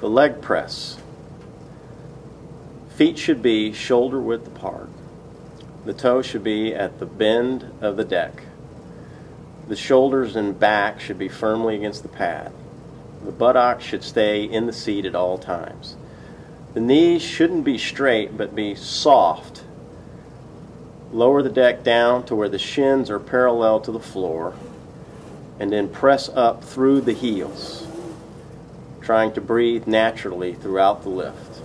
The leg press. Feet should be shoulder width apart. The toe should be at the bend of the deck. The shoulders and back should be firmly against the pad. The buttocks should stay in the seat at all times. The knees shouldn't be straight but be soft. Lower the deck down to where the shins are parallel to the floor, and then press up through the heels, trying to breathe naturally throughout the lift.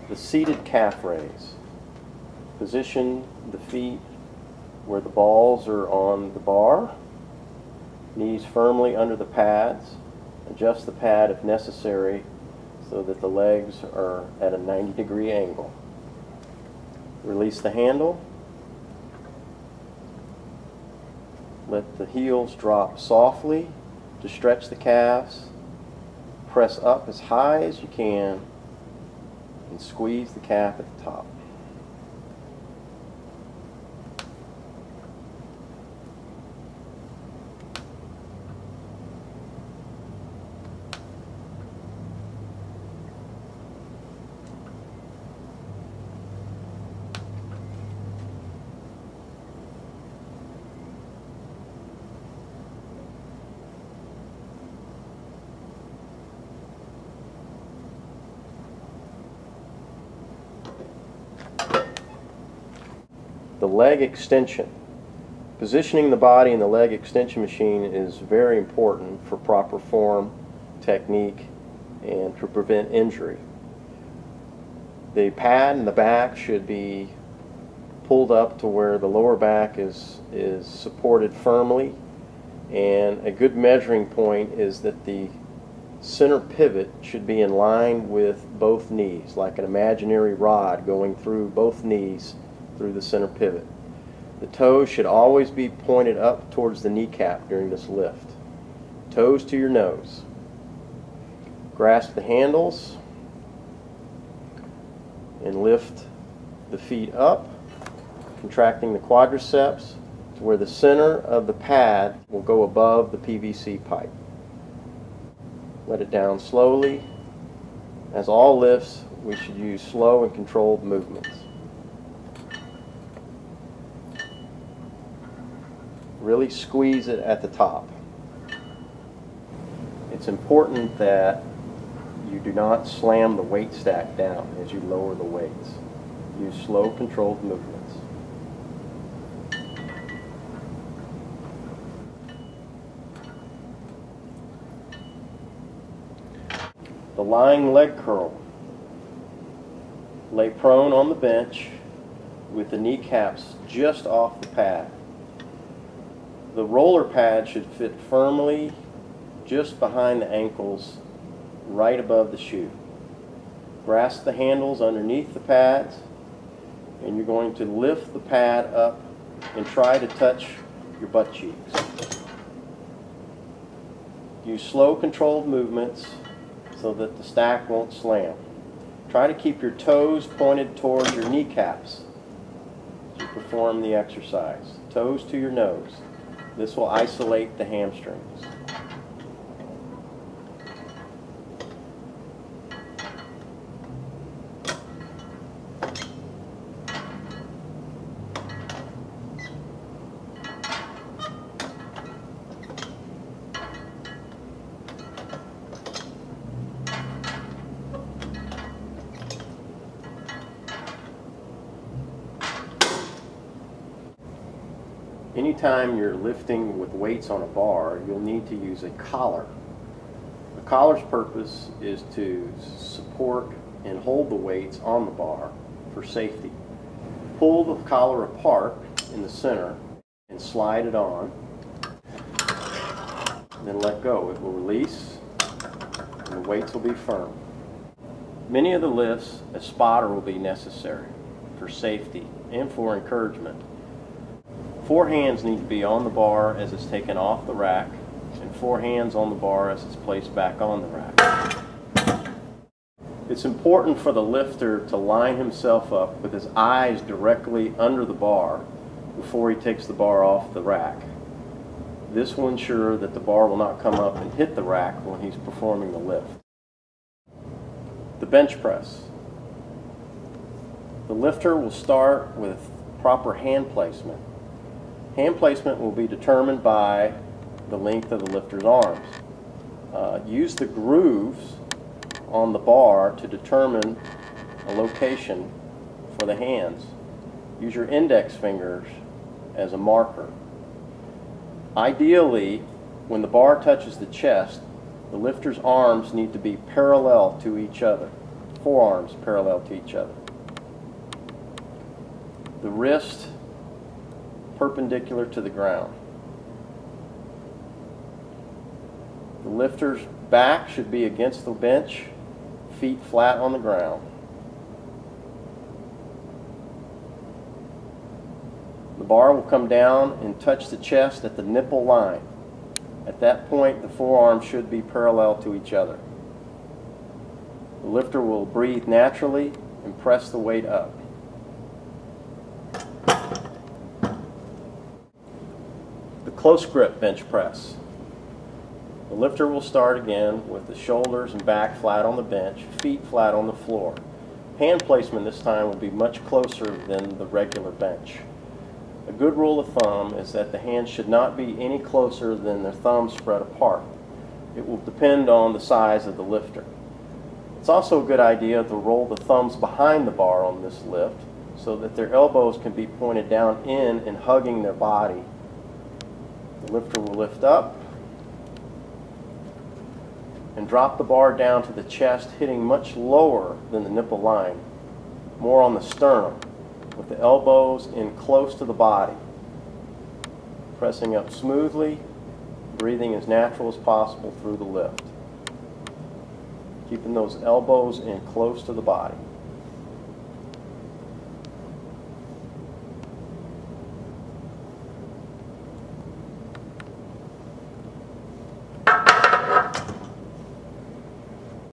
The seated calf raise. Position the feet where the balls are on the bar, knees firmly under the pads. Adjust the pad if necessary so that the legs are at a 90-degree angle. Release the handle. Let the heels drop softly to stretch the calves. Press up as high as you can and squeeze the calf at the top. The leg extension. Positioning the body in the leg extension machine is very important for proper form, technique, and to prevent injury. The pad in the back should be pulled up to where the lower back is supported firmly, and a good measuring point is that the center pivot should be in line with both knees, like an imaginary rod going through both knees through the center pivot. The toes should always be pointed up towards the kneecap during this lift. Toes to your nose. Grasp the handles and lift the feet up, contracting the quadriceps to where the center of the pad will go above the PVC pipe. Let it down slowly. As all lifts, we should use slow and controlled movements. Really squeeze it at the top. It's important that you do not slam the weight stack down as you lower the weights. Use slow, controlled movements. The lying leg curl. Lay prone on the bench with the kneecaps just off the pad. The roller pad should fit firmly just behind the ankles, right above the shoe. Grasp the handles underneath the pads, and you're going to lift the pad up and try to touch your butt cheeks. Use slow, controlled movements so that the stack won't slam. Try to keep your toes pointed towards your kneecaps as you perform the exercise. Toes to your nose. This will isolate the hamstrings. Anytime you're lifting with weights on a bar, you'll need to use a collar. The collar's purpose is to support and hold the weights on the bar for safety. Pull the collar apart in the center and slide it on. then let go. It will release and the weights will be firm. Many of the lifts, a spotter will be necessary for safety and for encouragement. 4 hands need to be on the bar as it's taken off the rack, and 4 hands on the bar as it's placed back on the rack. It's important for the lifter to line himself up with his eyes directly under the bar before he takes the bar off the rack. This will ensure that the bar will not come up and hit the rack when he's performing the lift. The bench press. The lifter will start with proper hand placement. Hand placement will be determined by the length of the lifter's arms. Use the grooves on the bar to determine a location for the hands. Use your index fingers as a marker. Ideally, when the bar touches the chest, the lifter's arms need to be parallel to each other, forearms parallel to each other. The wrist perpendicular to the ground. The lifter's back should be against the bench, feet flat on the ground. The bar will come down and touch the chest at the nipple line. At that point, the forearms should be parallel to each other. The lifter will breathe naturally and press the weight up. The close grip bench press. The lifter will start again with the shoulders and back flat on the bench, feet flat on the floor. Hand placement this time will be much closer than the regular bench. A good rule of thumb is that the hands should not be any closer than their thumbs spread apart. It will depend on the size of the lifter. It's also a good idea to roll the thumbs behind the bar on this lift so that their elbows can be pointed down in and hugging their body. The lifter will lift up and drop the bar down to the chest, hitting much lower than the nipple line, more on the sternum, with the elbows in close to the body. Pressing up smoothly, breathing as natural as possible through the lift. Keeping those elbows in close to the body.